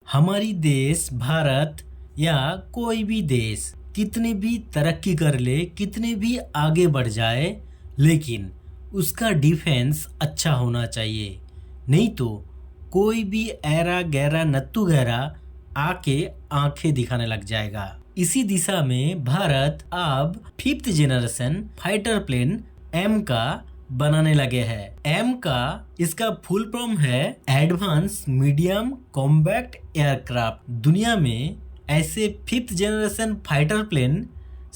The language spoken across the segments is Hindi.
हमारी देश भारत या कोई भी देश कितनी भी तरक्की कर ले, कितने भी आगे बढ़ जाए, लेकिन उसका डिफेंस अच्छा होना चाहिए। नहीं तो कोई भी ऐरा गैरा नत्थु गैरा आके आंखें दिखाने लग जाएगा। इसी दिशा में भारत अब 5th generation fighter plane M का बनाने लगे हैं। एम का इसका फुल फॉर्म है एडवांस मीडियम कॉम्बैक्ट एयरक्राफ्ट। दुनिया में ऐसे 5th जनरेशन फाइटर प्लेन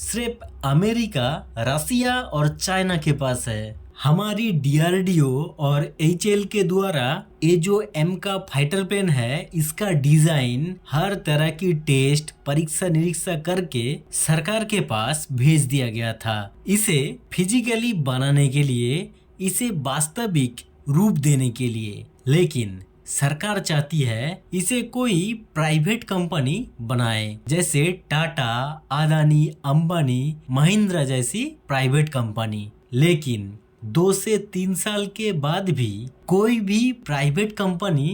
सिर्फ अमेरिका, रसिया और चाइना के पास है। हमारी डीआरडीओ और एचएएल के द्वारा ये जो एम का फाइटर प्लेन है, इसका डिजाइन हर तरह की टेस्ट परीक्षा निरीक्षा करके सरकार के पास भेज दिया गया था। इसे फिजिकली बनाने के लिए, इसे वास्तविक रूप देने के लिए, लेकिन सरकार चाहती है इसे कोई प्राइवेट कंपनी बनाए, जैसे टाटा, अदानी, अंबानी, महिंद्रा जैसी प्राइवेट कंपनी। लेकिन 2 से 3 साल के बाद भी कोई भी प्राइवेट कंपनी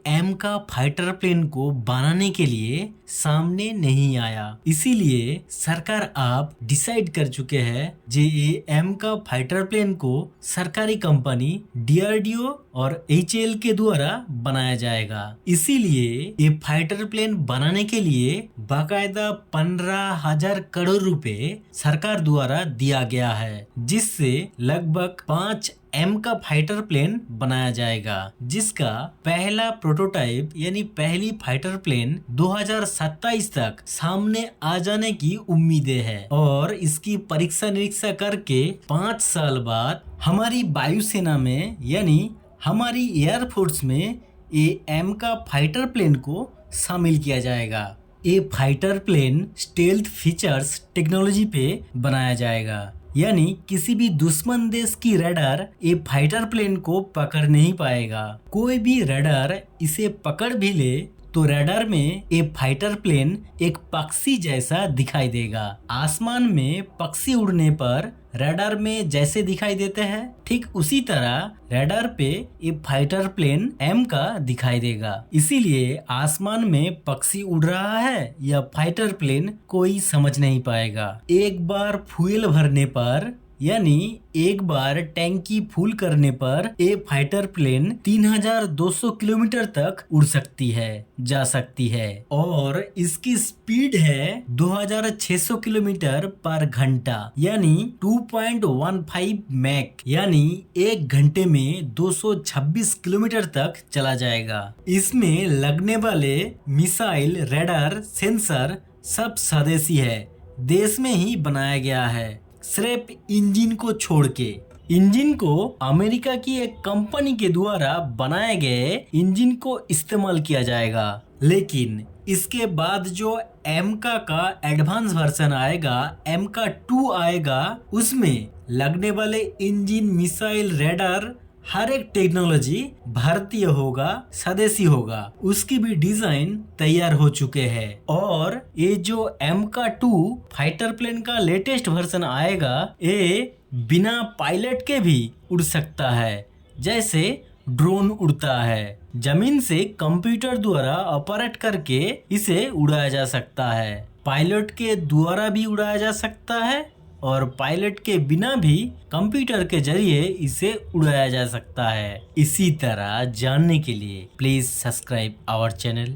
एम का फाइटर प्लेन को बनाने के लिए सामने नहीं आया। इसीलिए सरकार आप डिसाइड कर चुके हैं जे एम का फाइटर प्लेन को सरकारी कंपनी डीआरडीओ और एचएएल के द्वारा बनाया जाएगा। इसीलिए ये फाइटर प्लेन बनाने के लिए बाकायदा 15,000 करोड़ रुपए सरकार द्वारा दिया गया है, जिससे लगभग 5 एम का फाइटर प्लेन बनाया जाएगा, जिसका पहला प्रोटोटाइप यानी पहली फाइटर प्लेन 2027 तक सामने आ जाने की उम्मीदें है। और इसकी परीक्षा निरीक्षा करके 5 साल बाद हमारी वायुसेना में यानी हमारी एयरफोर्स में ये एम का फाइटर प्लेन को शामिल किया जाएगा। ये fighter plane stealth features technology पे बनाया जाएगा, यानी किसी भी दुश्मन देश की रडार ये फाइटर प्लेन को पकड़ नहीं पाएगा। कोई भी रडार इसे पकड़ भी ले तो रडार में ये फाइटर प्लेन एक पक्षी जैसा दिखाई देगा। आसमान में पक्षी उड़ने पर रडार में जैसे दिखाई देते हैं, ठीक उसी तरह रडार पे ये फाइटर प्लेन एम का दिखाई देगा। इसीलिए आसमान में पक्षी उड़ रहा है या फाइटर प्लेन कोई समझ नहीं पाएगा। एक बार फ्यूल भरने पर यानी एक बार टैंकी फुल करने पर ये फाइटर प्लेन 3,200 किलोमीटर तक उड़ सकती है, जा सकती है। और इसकी स्पीड है 2,600 किलोमीटर पर घंटा, यानी 2.15 मैक, यानी 1 घंटे में 226 किलोमीटर तक चला जाएगा। इसमें लगने वाले मिसाइल, रडार, सेंसर सब स्वदेशी है, देश में ही बनाया गया है, सिर्फ इंजन को छोड़ के। इंजन को अमेरिका की एक कंपनी के द्वारा बनाए गए इंजन को इस्तेमाल किया जाएगा। लेकिन इसके बाद जो एम का एडवांस वर्जन आएगा, एम का 2 आएगा, उसमें लगने वाले इंजन, मिसाइल, रडार, हर एक टेक्नोलॉजी भारतीय होगा, स्वदेशी होगा। उसकी भी डिजाइन तैयार हो चुके हैं। और ये जो एम का 2 फाइटर प्लेन का लेटेस्ट वर्जन आएगा, ये बिना पायलट के भी उड़ सकता है, जैसे ड्रोन उड़ता है। जमीन से कंप्यूटर द्वारा ऑपरेट करके इसे उड़ाया जा सकता है। पायलट के द्वारा भी उड़ाया जा सकता है और पायलट के बिना भी कंप्यूटर के जरिए इसे उड़ाया जा सकता है। इसी तरह जानने के लिए प्लीज सब्सक्राइब आवर चैनल।